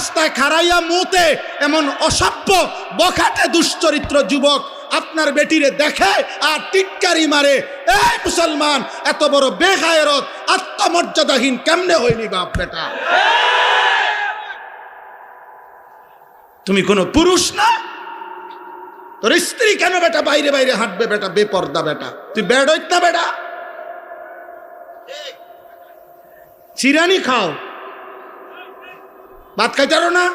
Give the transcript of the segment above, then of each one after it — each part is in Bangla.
রাস্তায় খাড়াইয়া মুতে এমন অসভ্য বখাটে দুশ্চরিত্র যুবক আপনার বেটিরে দেখে আর টিটকারি মারে, এই মুসলমান এত বড় বেগায়রত আত্মমর্যাদাহীন কেমনে হয়নি বাপ বেটা? তুমি কোনো পুরুষ না? তোর স্ত্রী কেন বেটা বাইরে বাইরে হাঁটবে বেটা? বেপর্দা বেটা, তুই বেড হইত না বেটা? চিরানি খাও, ভাত খাইতে পারো না?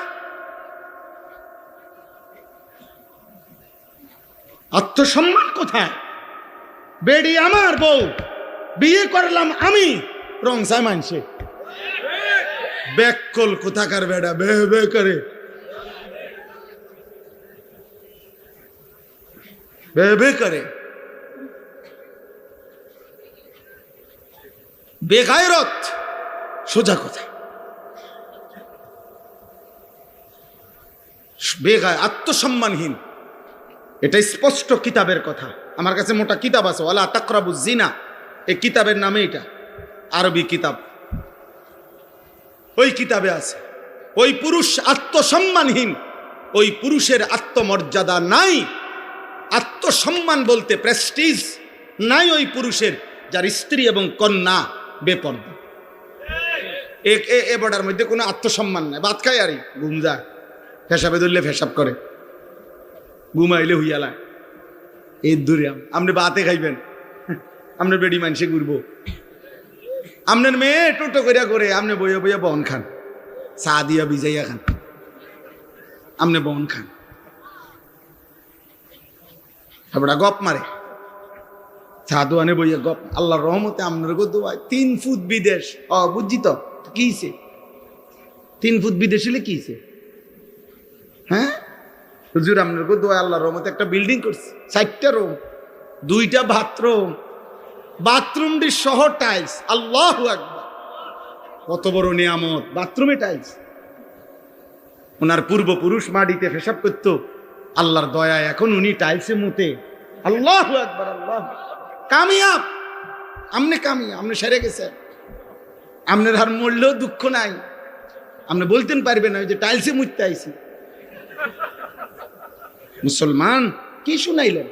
আত্মসম্মান কোথায়? বেডি আমার বউ, বিয়ে করলাম আমি, রং চাই মানছে। বেকল কোথাকার বেটা, বে বে করে বে করে, বেগায়রত সোজা কথা। বেগায় আত্মসম্মানহীন, এটা স্পষ্ট কিতাবের কথা। আমার কাছে মোটা কিতাব আছে, ওয়ালা তাকরাবুজ জিনা, এই কিতাবের নামে, এটা আরবি কিতাব। ওই কিতাবে আছে ওই পুরুষ আত্মসম্মানহীন, ওই পুরুষের আত্মমর্যাদা নাই। আত্মসম্মান বলতে প্রেস্টিজ নাই ওই পুরুষের, যার স্ত্রী এবং কন্যা বেপর্দা। এ বর্ডার মধ্যে কোনো আত্মসম্মান নাই। ভাত খাই আরে ঘুম যায়, ফেসাবে ধরলে ফেসাব করে, ঘুমাইলে হুইয়ালায়। এই দূরে আপনি বাতে খাইবেন, আপনার বেডি মানুষে ঘুরবো, আপনার মেয়ে টোটো করিয়া করে, আপনি বইয়া বইয়া বন খান, চা দিয়া ভিজাইয়া খান, আপনি বন খান, তারপরে গপ মারে, চা দোয়ানে বইয়া গপ। আল্লাহর রহমতে আপনার গো দোয়াই 3 ফুট বিদেশ। বুঝছি তো কিছে 3 ফুট বিদেশ হলে কিছে? হ্যাঁ হুজুর আপনার গো দোয়া আল্লাহর রহমতে একটা বিল্ডিং করছে, 4টা রুম, 2টা বাথরুম, বাথরুমটি সহ টাইলস। আল্লাহু আকবার, কত বড় নিয়ামত! বাথরুমে টাইলস। ওনার পূর্বপুরুষ মাটিতে পেশাব করত, আল্লাহর দয়ায় এখন উনি টাইলসে মুতে। আল্লাহু আকবার, আল্লাহ কামিয়াব। আমনে কামিয়াব, আমনে সেরে গেছেন, আপনার আর মরলেও দুঃখ নাই। আপনি বলতেন পারবেন না যে টাইলসে মুততে আইছি। মুসলমান কি শুনাইলেন,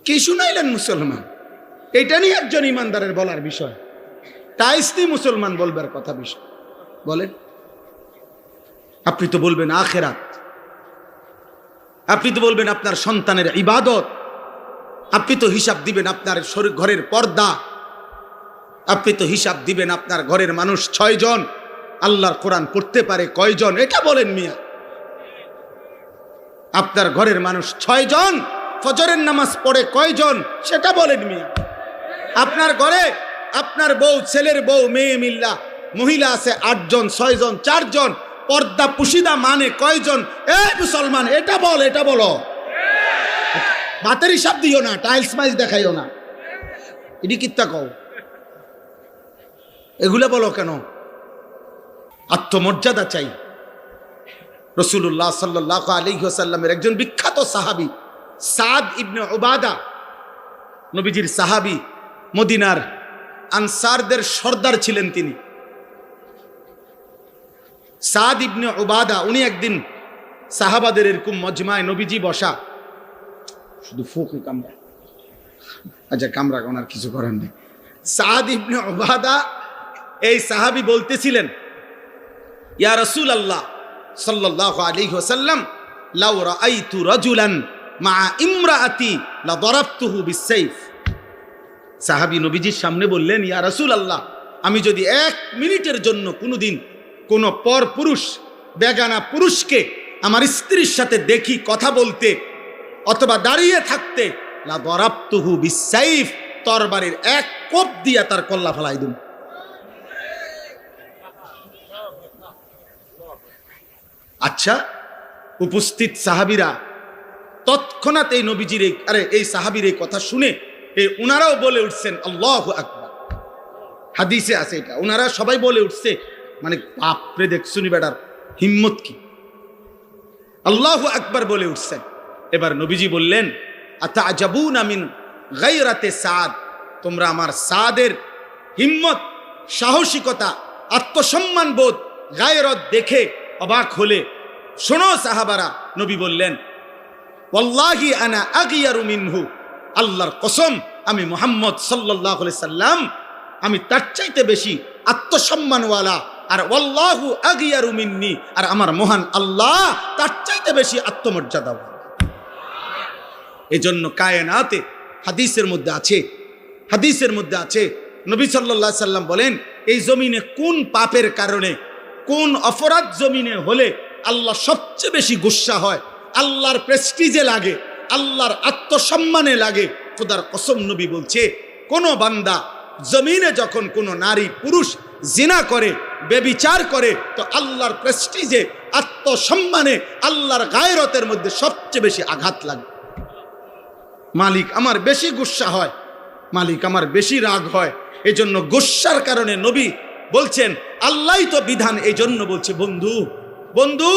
কি শুনাইলেন মুসলমান? এটা নিয়ে একজন ইমানদারের বলার বিষয়। টাইলস নিয়ে মুসলমান বলবার কথা বিষয় বলেন? আপনি তো বলবেন আখেরাত, আপনি তো বলবেন আপনার সন্তানের ইবাদত, আপনি তো হিসাব দিবেন আপনার ঘরের পর্দা, আপনি তো হিসাব দিবেন আপনার ঘরের মানুষ 6 জন, আল্লাহর কোরআন পড়তে পারে কয়জন, এটা বলেন মিয়া। আপনার ঘরের মানুষ 6 জন, ফজরের নামাজ পড়ে কয়জন, সেটা বলেন মিয়া। আপনার ঘরে আপনার বউ, ছেলের বউ, মেয়ে মিল্লা মহিলা আছে 8 জন, 6 জন, 4 জন, পর্দা পুশিদা মানে কয়জন? এই মুসলমান এটা বল, এটা বলো। ভাতের হিসাব দিও না, টাইলস মাইজ দেখাইও না, এটি কিত্তা কও, এগুলা বলো কেন? আত্মমর্যাদা চাই। রাসূলুল্লাহ সাল্লাল্লাহু আলাইহি ওয়াসাল্লামের একজন বিখ্যাত সাহাবী সাদ ইবনে উবাদা, নবীজির সাহাবী, মদিনার আনসারদের সর্দার ছিলেন তিনি। সাদ ইবনে উবাদা, উনি একদিন সাহাবাদের এরকম মজমায় নবীজি বসা, শুধু ফোকে কামরা, আচ্ছা কামরা কোনার কিছু করার নেই। সাদ ইবনে উবাদা এই সাহাবী বলতেছিলেন, ইয়া রাসূলুল্লাহ সাল্লাল্লাহু আলাইহি ওয়াসাল্লাম, লাউ রাআইতু রাজুলান মা ইমরাআতি লা দারাবতুহু বিসাইফ। সাহাবী নবীজির সামনে বললেন, ইয়া রাসূলুল্লাহ, আমি যদি 1 মিনিটের জন্য কোনোদিন কোন পর পুরুষ, বেগানা পুরুষকে আমার স্ত্রীর সাথে দেখি কথা বলতে অথবা দাঁড়িয়ে থাকতে, লা দারাবতুহু বিসাইফ, তরবারির 1 কোপ দিয়া তার কল্লা ফেলাই দিন। আচ্ছা, উপস্থিত সাহাবীরা তৎক্ষণাৎ এই নবীজির এই সাহাবীর এই কথা শুনে ওনারাও বলে উঠছেন আল্লাহু আকবার। হাদিসে আছে এটা, ওনারা সবাই বলে উঠছে, মানে বাপরে দেখছুনি বেটার হিম্মত কি, আল্লাহু আকবার বলে উঠছেন। এবার নবীজি বললেন, আতাআজাবুনা মিন গায়রাতে সাদ, তোমরা আমার সাদের হিম্মত, সাহসিকতা, আত্মসম্মান বোধ গায়রত দেখে অবাক হলে, শোনো সাহাবারা, নবী বললেন, ওয়াল্লাহি আনা আগিয়ারু মিনহু, আল্লাহর কসম আমি মুহাম্মদ সাল্লাল্লাহু আলাইহি সাল্লাম, আমি তার চাইতে বেশি আত্মসম্মানওয়ালা, আর ওয়াল্লাহু আগিয়ারু মিন্নি, আর আমার মহান আল্লাহ তার চাইতে বেশি আত্মমর্যাদাওয়ালা। এজন্য কায়নাতে হাদিসের মধ্যে আছে নবী সাল্লাল্লাহু আলাইহি সাল্লাম বলেন, এই জমিনে কোন পাপের কারণে, কোন অপরাধ জমিনে হলে আল্লাহ সবচেয়ে বেশি গুসা হয়, আল্লাহর প্রেস্টিজে লাগে, আল্লাহর আত্মসম্মানে লাগে। খোদার কসম নবী বলছে, কোন বান্দা জমিনে যখন কোন নারী পুরুষ জিনা করে, বেবিচার করে, তো আল্লাহর প্রেস্টিজে, আত্মসম্মানে, আল্লাহর গায়রতের মধ্যে সবচেয়ে বেশি আঘাত লাগে। মালিক আমার বেশি গুসা হয়, মালিক আমার বেশি রাগ হয়। এই জন্য গুসার কারণে নবী বলছেন, আল্লাহই তো বিধান, এই জন্য বলছে, বন্ধু বন্ধু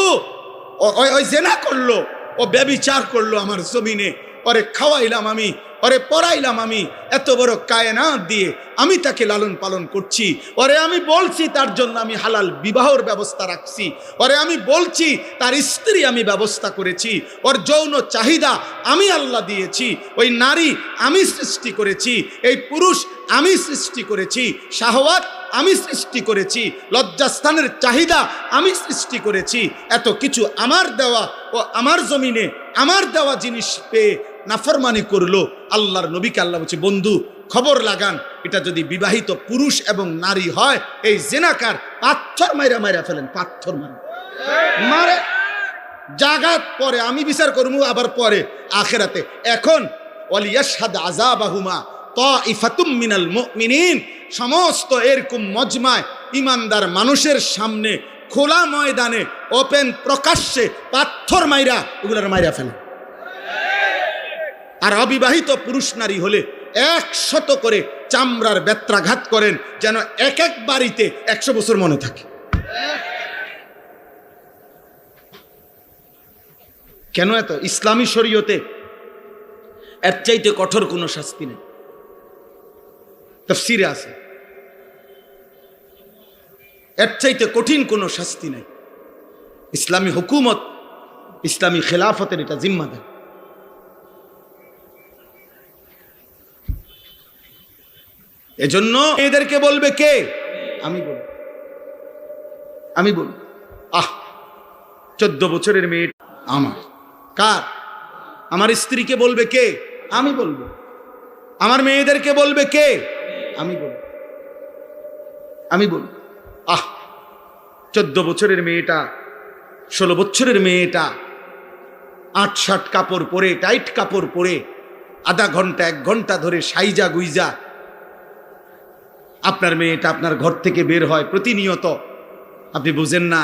ওই জেনা করলো, ও ব্যভিচার করলো আমার জমিনে, ওরে খাওয়াইলাম আমি, ওরে পড়াইলাম আমি, এত বড় কায়নাত দিয়ে আমি তাকে লালন পালন করছি, ওরে আমি বলছি তার জন্য আমি হালাল বিবাহর ব্যবস্থা রাখছি, ওরে আমি বলছি তার স্ত্রী আমি ব্যবস্থা করেছি, ওর যৌন চাহিদা আমি আল্লাহ দিয়েছি, ওই নারী আমি সৃষ্টি করেছি, এই পুরুষ আমি সৃষ্টি করেছি, শাহওয়াত আমি সৃষ্টি করেছি, লজ্জাস্থানের চাহিদা আমি সৃষ্টি করেছি, এত কিছু আমার দেওয়া, ও আমার জমিনে আমার দেওয়া জিনিস পেয়ে নাফরমানি করলো। আল্লাহর নবীকে আল্লাহ বলছে, বন্ধু খবর লাগান, এটা যদি বিবাহিত পুরুষ এবং নারী হয়, এই জেনাকার পাথর মাইরা ফেলেন, পাথর মারে জাগাত পরে আমি বিচার করবো, আবার পরে আখেরাতে। এখন ওয়ালিয়াশহাদ আযাবাহুমা তাইফাতুম মিনাল মুমিনিন, সমস্ত এরকম মজমায় ইমানদার মানুষের সামনে খোলা ময়দানে ওপেন প্রকাশ্যে পাথর মাইরা ওগুলার মাইরা ফেলে। আর অবিবাহিত পুরুষ নারী হলে 100 করে চামড়ার বেত্রাঘাত করেন, যেন এক এক বাড়িতে 100 বছর মনে থাকে। কেন এত? ইসলামী শরীয়তে এর চাইতে কঠোর কোনো শাস্তি নেই, তাফসীরে আছে, এর চাইতে কঠিন কোনো শাস্তি নেই। ইসলামী হুকুমত, ইসলামী খেলাফতের এটা জিম্মাদার। এজন্য এদেরকে বলবে কে? আমি বলবো 14 বছরের মেয়ে আমার, কার? আমার স্ত্রীকে বলবে কে? আমি বলবো। আমার মেয়েদেরকে বলবে কে? আমি বলবো। 14 বছরের মেয়েটা, 16 বছরের মেয়েটা 8-7 কাপড় পরে, টাইট কাপড় পরে, আধা ঘন্টা 1 ঘন্টা ধরে সাইজা গুইজা আপনার মেয়েটা আপনার ঘর থেকে বের হয় প্রতিনিয়ত, আপনি বুঝেন না